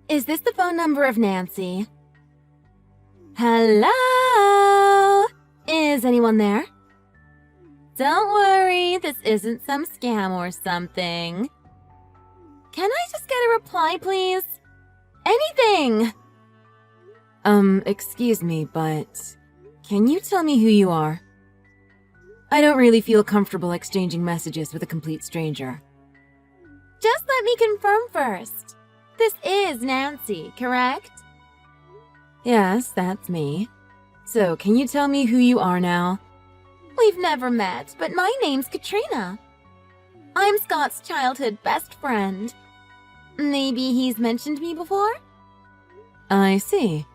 Is this the phone number of Nancy? Hello? Is anyone there? Don't worry, this isn't some scam or something. Can I just get a reply, please? Anything! Excuse me, but can you tell me who you are? I don't really feel comfortable exchanging messages with a complete stranger. Just let me confirm first. This is Nancy, correct? Yes, that's me. So, can you tell me who you are now? We've never met, but my name's Katrina. I'm Scott's childhood best friend. Maybe he's mentioned me before? I see.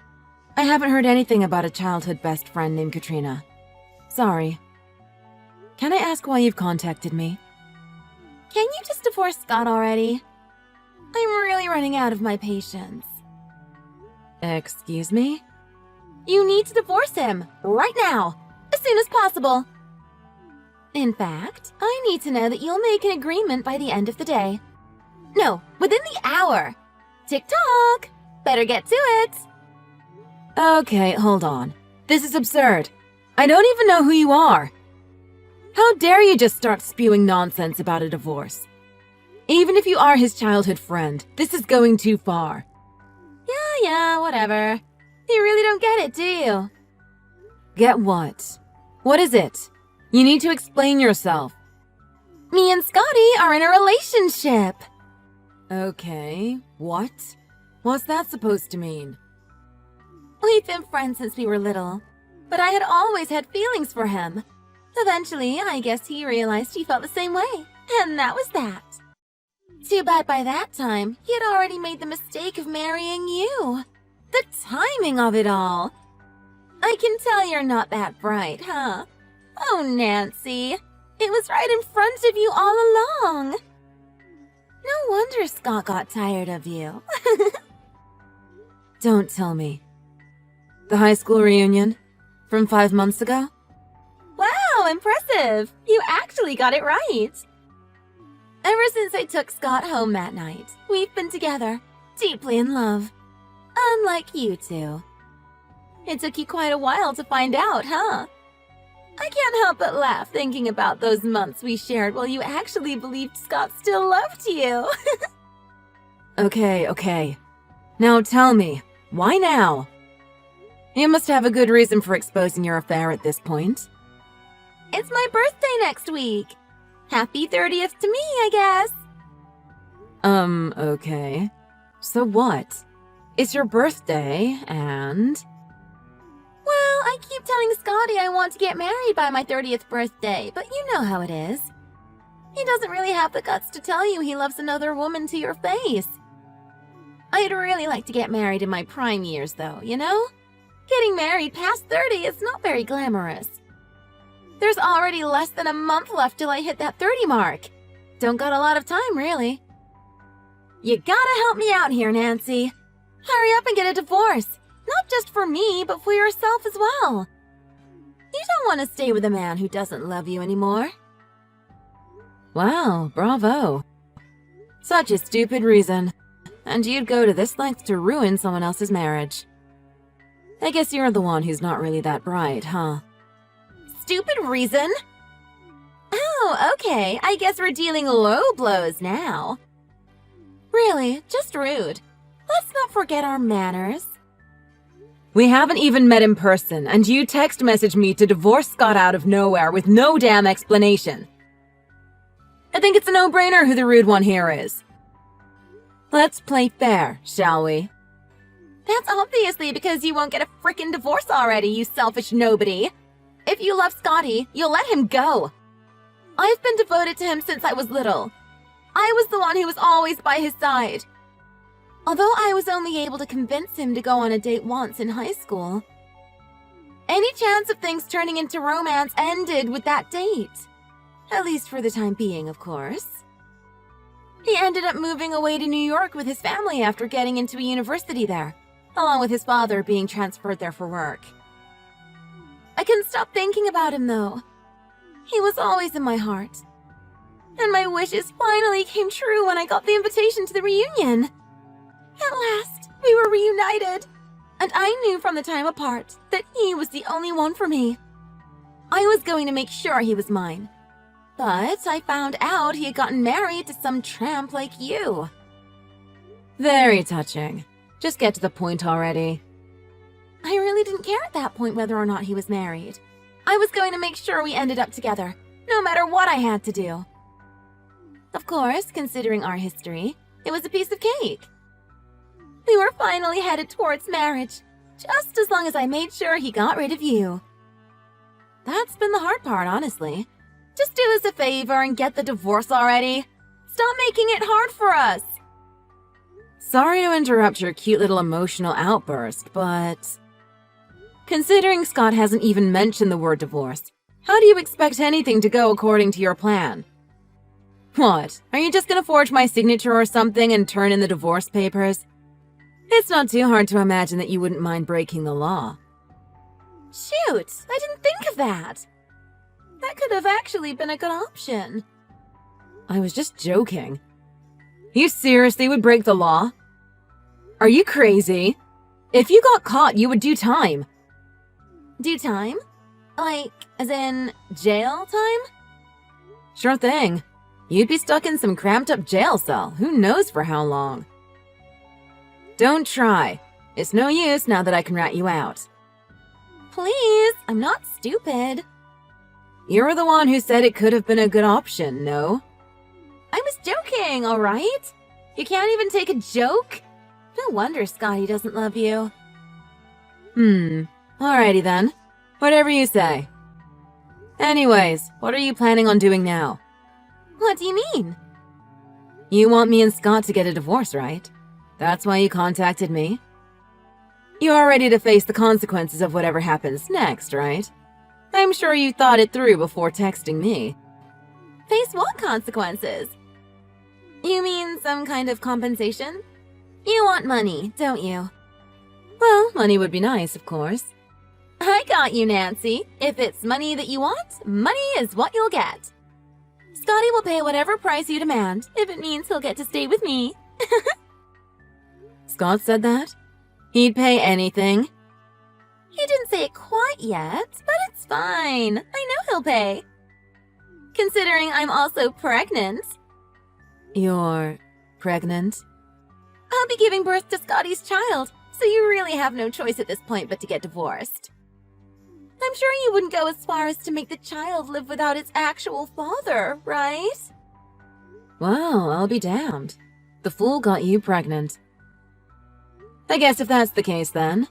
I haven't heard anything about a childhood best friend named Katrina. Sorry. Can I ask why you've contacted me? Can you just divorce Scott already? I'm really running out of my patience. Excuse me? You need to divorce him, right now, as soon as possible. In fact, I need to know that you'll make an agreement by the end of the day. No, within the hour. Tick-tock! Better get to it! Okay, hold on. This is absurd. I don't even know who you are. How dare you just start spewing nonsense about a divorce? Even if you are his childhood friend, this is going too far. Yeah, whatever. You really don't get it, do you? Get what? What is it? You need to explain yourself. Me and Scotty are in a relationship. Okay, what? What's that supposed to mean? We've been friends since we were little, but I had always had feelings for him. Eventually, I guess he realized he felt the same way, and that was that. Too bad by that time, he had already made the mistake of marrying you. The timing of it all. I can tell you're not that bright, huh? Oh, Nancy, it was right in front of you all along. No wonder Scott got tired of you. Don't tell me. The high school reunion? From 5 months ago? Wow, impressive! You actually got it right! Ever since I took Scott home that night, we've been together, deeply in love. Unlike you two. It took you quite a while to find out, huh? I can't help but laugh thinking about those months we shared while you actually believed Scott still loved you. Okay. Now tell me, why now? You must have a good reason for exposing your affair at this point. It's my birthday next week. Happy 30th to me, I guess. Okay. So what? It's your birthday, and... Well, I keep telling Scotty I want to get married by my 30th birthday, but you know how it is. He doesn't really have the guts to tell you he loves another woman to your face. I'd really like to get married in my prime years, though, you know? Getting married past 30 is not very glamorous. There's already less than a month left till I hit that 30 mark. Don't got a lot of time, really. You gotta help me out here, Nancy. Hurry up and get a divorce. Not just for me, but for yourself as well. You don't want to stay with a man who doesn't love you anymore. Wow, bravo. Such a stupid reason. And you'd go to this length to ruin someone else's marriage. I guess you're the one who's not really that bright, huh? Stupid reason? Oh, okay. I guess we're dealing low blows now. Really, just rude. Let's not forget our manners. We haven't even met in person, and you text message me to divorce Scott out of nowhere with no damn explanation. I think it's a no-brainer who the rude one here is. Let's play fair, shall we? That's obviously because you won't get a frickin' divorce already, you selfish nobody. If you love Scotty, you'll let him go. I've been devoted to him since I was little. I was the one who was always by his side. Although I was only able to convince him to go on a date once in high school. Any chance of things turning into romance ended with that date. At least for the time being, of course. He ended up moving away to New York with his family after getting into a university there, along with his father being transferred there for work. I couldn't stop thinking about him, though. He was always in my heart. And my wishes finally came true when I got the invitation to the reunion. At last. were reunited. And I knew from the time apart that he was the only one for me. I was going to make sure he was mine. But I found out he had gotten married to some tramp like you. Very touching. Just get to the point already. I really didn't care at that point whether or not he was married. I was going to make sure we ended up together, no matter what I had to do. Of course, considering our history, it was a piece of cake. We were finally headed towards marriage, just as long as I made sure he got rid of you. That's been the hard part, honestly. Just do us a favor and get the divorce already. Stop making it hard for us. Sorry to interrupt your cute little emotional outburst, but... Considering Scott hasn't even mentioned the word divorce, how do you expect anything to go according to your plan? What? Are you just gonna forge my signature or something and turn in the divorce papers? It's not too hard to imagine that you wouldn't mind breaking the law. Shoot, I didn't think of that. That could have actually been a good option. I was just joking. You seriously would break the law? Are you crazy? If you got caught, you would do time. Do time? Like, as in jail time? Sure thing. You'd be stuck in some cramped-up jail cell, who knows for how long. Don't try. It's no use now that I can rat you out. Please, I'm not stupid. You're the one who said it could have been a good option, no? I was joking, all right? You can't even take a joke? No wonder Scotty doesn't love you. Alrighty then. Whatever you say. Anyways, what are you planning on doing now? What do you mean? You want me and Scott to get a divorce, right? That's why you contacted me? You're ready to face the consequences of whatever happens next, right? I'm sure you thought it through before texting me. Face what consequences? You mean some kind of compensation? You want money, don't you? Well, money would be nice, of course. I got you, Nancy. If it's money that you want, money is what you'll get. Scotty will pay whatever price you demand, if it means he'll get to stay with me. Scott said that? He'd pay anything? He didn't say it quite yet, but it's fine. I know he'll pay. Considering I'm also pregnant. You're pregnant? I'll be giving birth to Scotty's child, so you really have no choice at this point but to get divorced. I'm sure you wouldn't go as far as to make the child live without its actual father, right? Well, I'll be damned. The fool got you pregnant. I guess if that's the case then,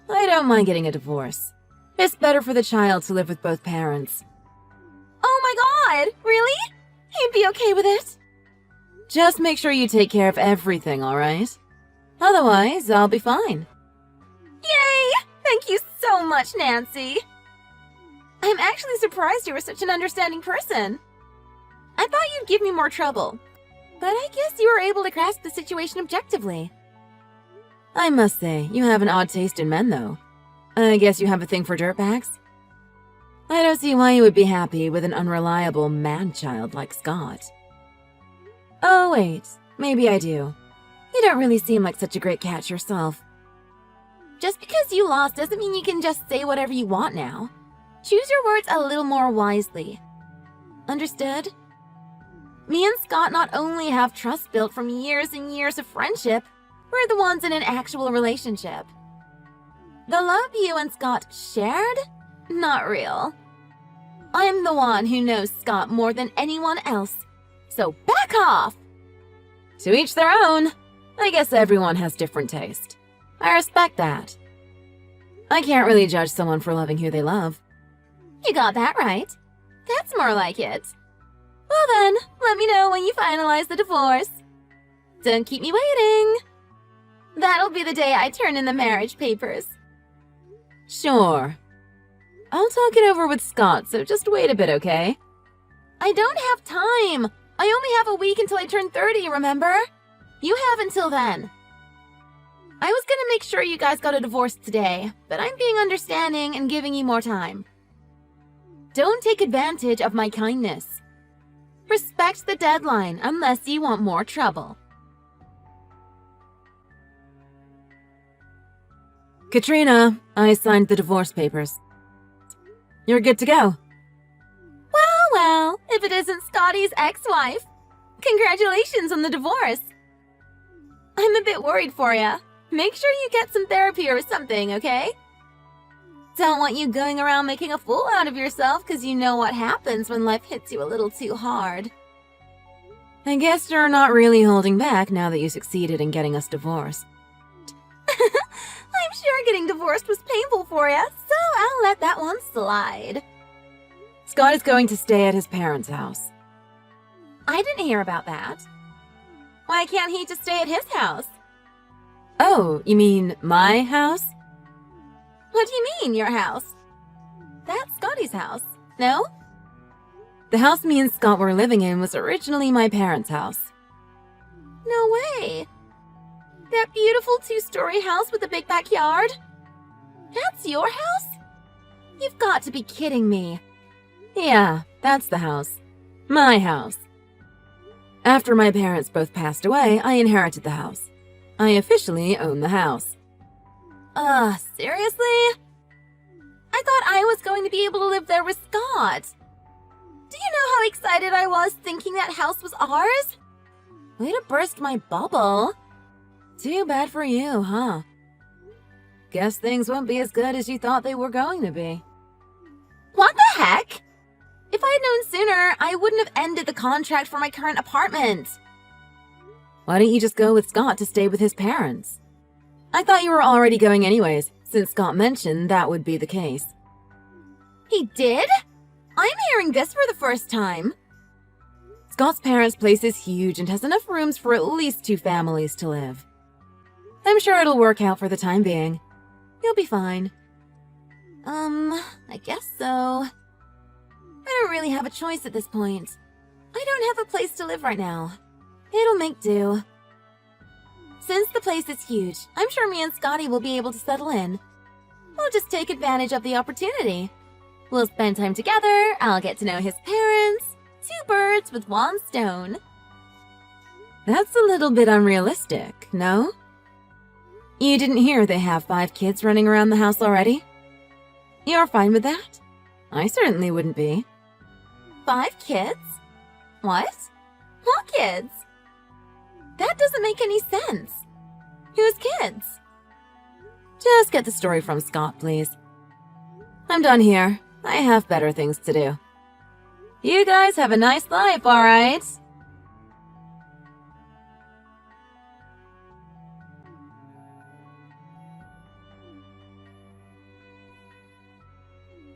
I don't mind getting a divorce. It's better for the child to live with both parents. Oh my god, really? You'd be okay with it? Just make sure you take care of everything, alright? Otherwise, I'll be fine. Yay! Thank you so much, Nancy. I'm actually surprised you were such an understanding person. I thought you'd give me more trouble, but I guess you were able to grasp the situation objectively. I must say, you have an odd taste in men, though. I guess you have a thing for dirtbags? I don't see why you would be happy with an unreliable man-child like Scott. Oh, wait. Maybe I do. You don't really seem like such a great catch yourself. Just because you lost doesn't mean you can just say whatever you want now. Choose your words a little more wisely. Understood? Me and Scott not only have trust built from years and years of friendship, we're the ones in an actual relationship. The love you and Scott shared? Not real. I'm the one who knows Scott more than anyone else, so back off! To each their own. I guess everyone has different taste. I respect that. I can't really judge someone for loving who they love. You got that right. That's more like it. Well then, let me know when you finalize the divorce. Don't keep me waiting. That'll be the day I turn in the marriage papers. Sure. I'll talk it over with Scott, so just wait a bit, okay? I don't have time. I only have a week until I turn 30, remember? You have until then. I was gonna make sure you guys got a divorce today, but I'm being understanding and giving you more time. Don't take advantage of my kindness. Respect the deadline unless you want more trouble. Katrina, I signed the divorce papers. You're good to go. Well, if it isn't Scotty's ex-wife. Congratulations on the divorce. I'm a bit worried for ya. Make sure you get some therapy or something, okay? Don't want you going around making a fool out of yourself because you know what happens when life hits you a little too hard. I guess you're not really holding back now that you succeeded in getting us divorced. I'm sure getting divorced was painful for ya, so I'll let that one slide. Scott is going to stay at his parents' house. I didn't hear about that. Why can't he just stay at his house? Oh, you mean my house? What do you mean, your house? That's Scotty's house, no? The house me and Scott were living in was originally my parents' house. No way. That beautiful 2-story house with a big backyard? That's your house? You've got to be kidding me. Yeah, that's the house. My house. After my parents both passed away, I inherited the house. I officially own the house. Seriously? I thought I was going to be able to live there with Scott. Do you know how excited I was thinking that house was ours? Way to burst my bubble. Too bad for you, huh? Guess things won't be as good as you thought they were going to be. What the heck? If I had known sooner, I wouldn't have ended the contract for my current apartment. Why don't you just go with Scott to stay with his parents? I thought you were already going anyways, since Scott mentioned that would be the case. He did? I'm hearing this for the first time. Scott's parents' place is huge and has enough rooms for at least 2 families to live. I'm sure it'll work out for the time being. You'll be fine. I guess so. I don't really have a choice at this point. I don't have a place to live right now. It'll make do. Since the place is huge, I'm sure me and Scotty will be able to settle in. We'll just take advantage of the opportunity. We'll spend time together, I'll get to know his parents. 2 birds with 1 stone. That's a little bit unrealistic, no? You didn't hear they have 5 kids running around the house already? You're fine with that? I certainly wouldn't be. 5 kids? What? What kids? That doesn't make any sense. Whose kids? Just get the story from Scott, please. I'm done here. I have better things to do. You guys have a nice life, alright?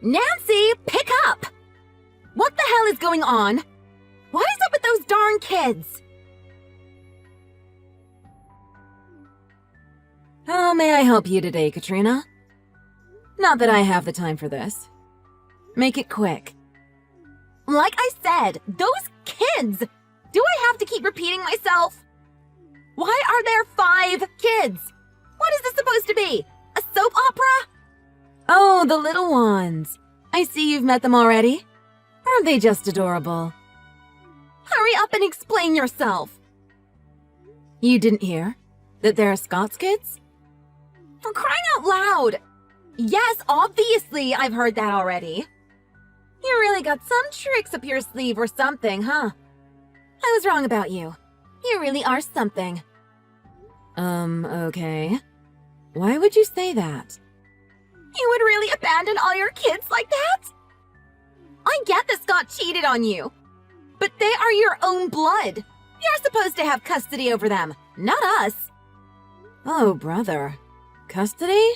Nancy, pick up! What the hell is going on? What is up with those darn kids? How may I help you today, Katrina? Not that I have the time for this. Make it quick. Like I said, those kids! Do I have to keep repeating myself? Why are there 5 kids? What is this supposed to be? A soap opera? Oh, the little ones. I see you've met them already. Aren't they just adorable? Hurry up and explain yourself. You didn't hear that they're Scott's kids? For crying out loud! Yes, obviously, I've heard that already. You really got some tricks up your sleeve or something, huh? I was wrong about you. You really are something. Okay. Why would you say that? You would really abandon all your kids like that? I get that Scott cheated on you, but they are your own blood. You're supposed to have custody over them, not us. Oh, brother. Custody?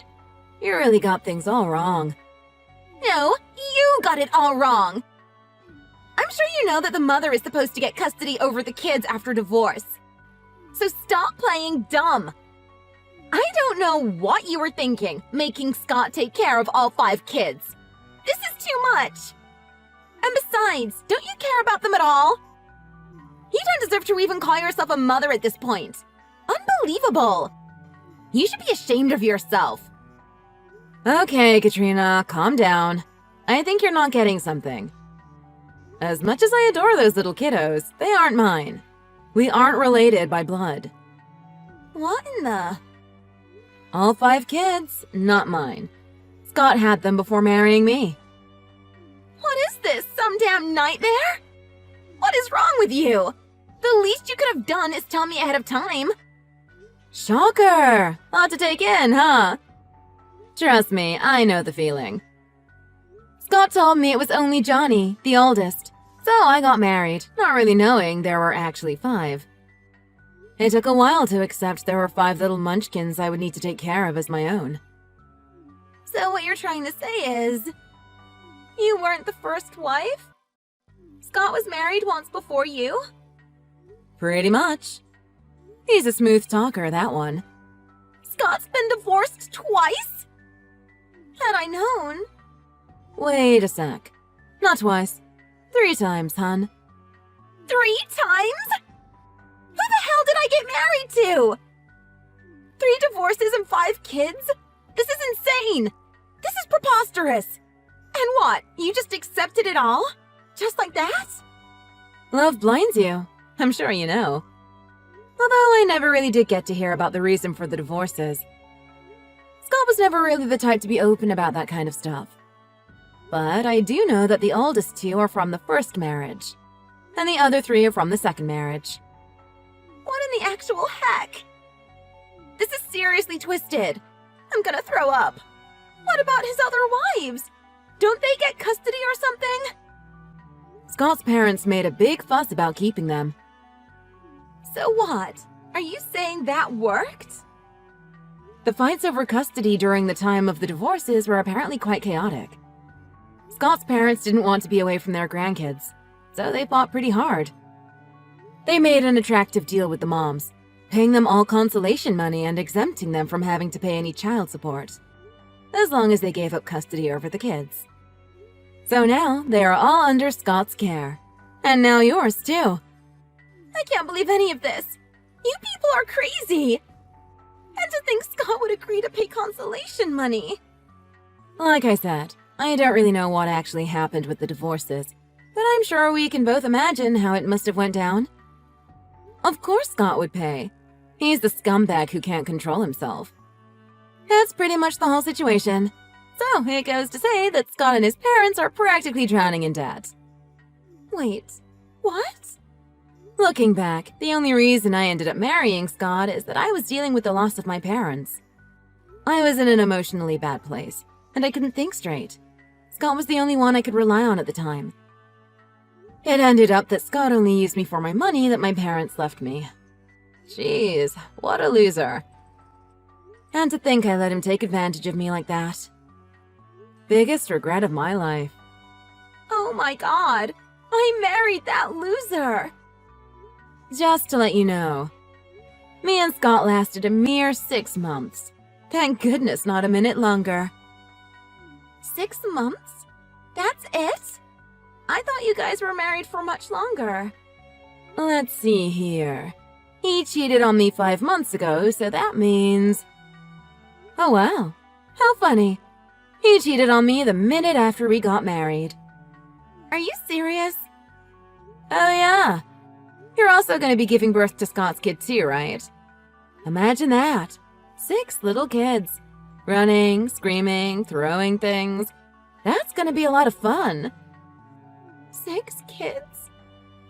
You really got things all wrong. No, you got it all wrong. I'm sure you know that the mother is supposed to get custody over the kids after divorce. So stop playing dumb. I don't know what you were thinking, making Scott take care of all 5 kids. This is too much. And besides, don't you care about them at all? You don't deserve to even call yourself a mother at this point. Unbelievable. You should be ashamed of yourself. Okay, Katrina, calm down. I think you're not getting something. As much as I adore those little kiddos, they aren't mine. We aren't related by blood. What in the... All 5 kids, not mine. Scott had them before marrying me. What is this, some damn nightmare? What is wrong with you? The least you could have done is tell me ahead of time. Shocker! Lot to take in, huh? Trust me, I know the feeling. Scott told me it was only Johnny, the oldest, so I got married, not really knowing there were actually 5. It took a while to accept there were 5 little munchkins I would need to take care of as my own. So what you're trying to say is, you weren't the first wife? Scott was married once before you? Pretty much. He's a smooth talker, that one. Scott's been divorced twice? Had I known. Wait a sec. Not twice. 3 times, hun. 3 times? Who the hell did I get married to? 3 divorces and 5 kids? This is insane! This is preposterous! And what, you just accepted it all? Just like that? Love blinds you. I'm sure you know. Although I never really did get to hear about the reason for the divorces. Scott was never really the type to be open about that kind of stuff. But I do know that the oldest 2 are from the first marriage, and the other 3 are from the second marriage. What in the actual heck? This is seriously twisted. I'm gonna throw up. What about his other wives? Don't they get custody or something? Scott's parents made a big fuss about keeping them. So what? Are you saying that worked? The fights over custody during the time of the divorces were apparently quite chaotic. Scott's parents didn't want to be away from their grandkids, so they fought pretty hard. They made an attractive deal with the moms, paying them all consolation money and exempting them from having to pay any child support, as long as they gave up custody over the kids. So now they are all under Scott's care, and now yours too. I can't believe any of this. You people are crazy. And to think Scott would agree to pay consolation money. Like I said, I don't really know what actually happened with the divorces, but I'm sure we can both imagine how it must have went down. Of course Scott would pay. He's the scumbag who can't control himself. That's pretty much the whole situation. So it goes to say that Scott and his parents are practically drowning in debt. Wait, what? Looking back, the only reason I ended up marrying Scott is that I was dealing with the loss of my parents. I was in an emotionally bad place, and I couldn't think straight. Scott was the only one I could rely on at the time. It ended up that Scott only used me for my money that my parents left me. Jeez, what a loser. And to think I let him take advantage of me like that. Biggest regret of my life. Oh my god, I married that loser! Just to let you know, me and Scott lasted a mere 6 months. Thank goodness not a minute longer. 6 months? That's it? I thought you guys were married for much longer. Let's see here. He cheated on me 5 months ago, so that means... Oh wow, how funny. He cheated on me the minute after we got married. Are you serious? Oh yeah. You're also going to be giving birth to Scott's kid too, right? Imagine that. 6 little kids. Running, screaming, throwing things. That's going to be a lot of fun. 6 kids?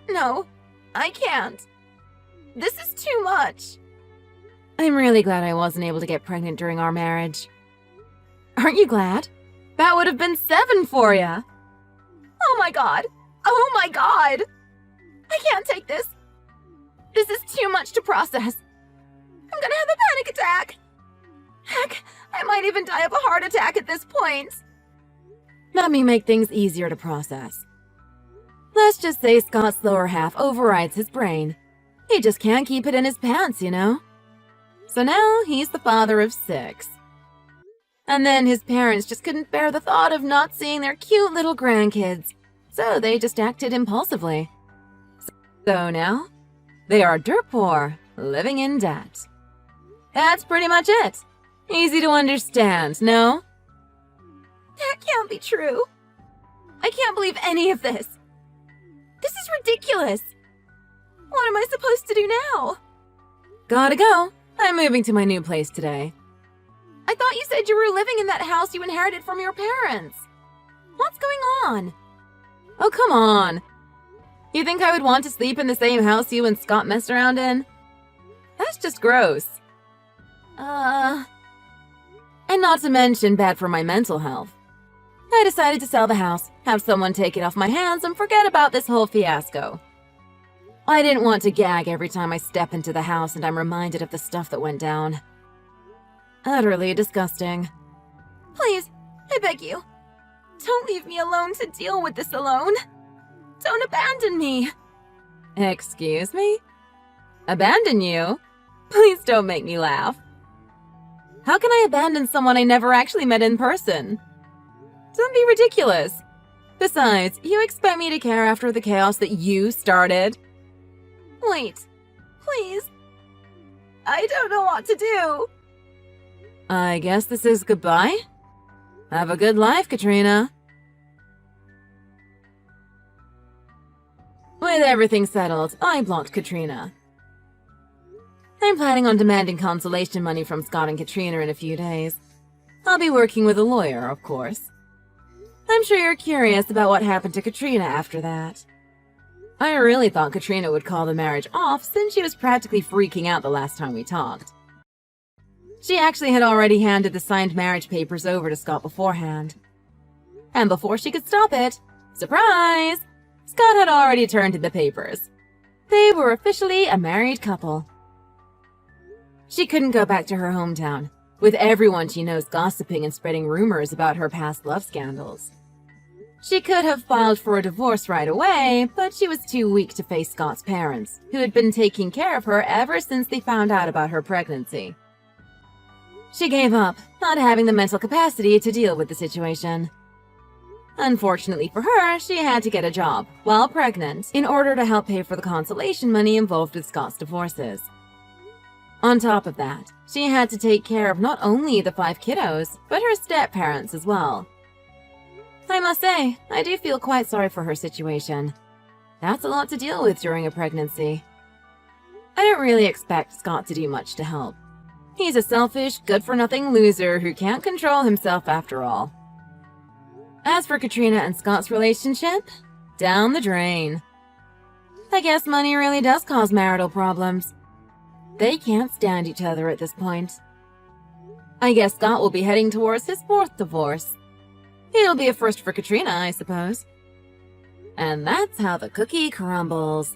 No, I can't. This is too much. I'm really glad I wasn't able to get pregnant during our marriage. Aren't you glad? That would have been 7 for ya. Oh my god. Oh my god. I can't take this. This is too much to process. I'm gonna have a panic attack. Heck, I might even die of a heart attack at this point. Let me make things easier to process. Let's just say Scott's lower half overrides his brain. He just can't keep it in his pants, you know? So now he's the father of 6. And then his parents just couldn't bear the thought of not seeing their cute little grandkids, so they just acted impulsively. So now, they are dirt poor, living in debt. That's pretty much it. Easy to understand, no? That can't be true. I can't believe any of this. This is ridiculous. What am I supposed to do now? Gotta go. I'm moving to my new place today. I thought you said you were living in that house you inherited from your parents. What's going on? Oh, come on. You think I would want to sleep in the same house you and Scott messed around in? That's just gross. And not to mention bad for my mental health. I decided to sell the house, have someone take it off my hands, and forget about this whole fiasco. I didn't want to gag every time I step into the house and I'm reminded of the stuff that went down. Utterly disgusting. Please, I beg you. Don't leave me alone to deal with this alone. Don't abandon me. Excuse me? Abandon you? Please don't make me laugh. How can I abandon someone I never actually met in person? Don't be ridiculous. Besides, you expect me to care after the chaos that you started? Wait, please. I don't know what to do. I guess this is goodbye? Have a good life, Katrina. With everything settled, I blocked Katrina. I'm planning on demanding consolation money from Scott and Katrina in a few days. I'll be working with a lawyer, of course. I'm sure you're curious about what happened to Katrina after that. I really thought Katrina would call the marriage off since she was practically freaking out the last time we talked. She actually had already handed the signed marriage papers over to Scott beforehand. And before she could stop it, surprise! Scott had already turned in the papers. They were officially a married couple. She couldn't go back to her hometown, with everyone she knows gossiping and spreading rumors about her past love scandals. She could have filed for a divorce right away, but she was too weak to face Scott's parents, who had been taking care of her ever since they found out about her pregnancy. She gave up, not having the mental capacity to deal with the situation. Unfortunately for her, she had to get a job, while pregnant, in order to help pay for the consolation money involved with Scott's divorces. On top of that, she had to take care of not only the 5 kiddos, but her step-parents as well. I must say, I do feel quite sorry for her situation. That's a lot to deal with during a pregnancy. I don't really expect Scott to do much to help. He's a selfish, good-for-nothing loser who can't control himself after all. As for Katrina and Scott's relationship, down the drain. I guess money really does cause marital problems. They can't stand each other at this point. I guess Scott will be heading towards his 4th divorce. It'll be a first for Katrina, I suppose. And that's how the cookie crumbles.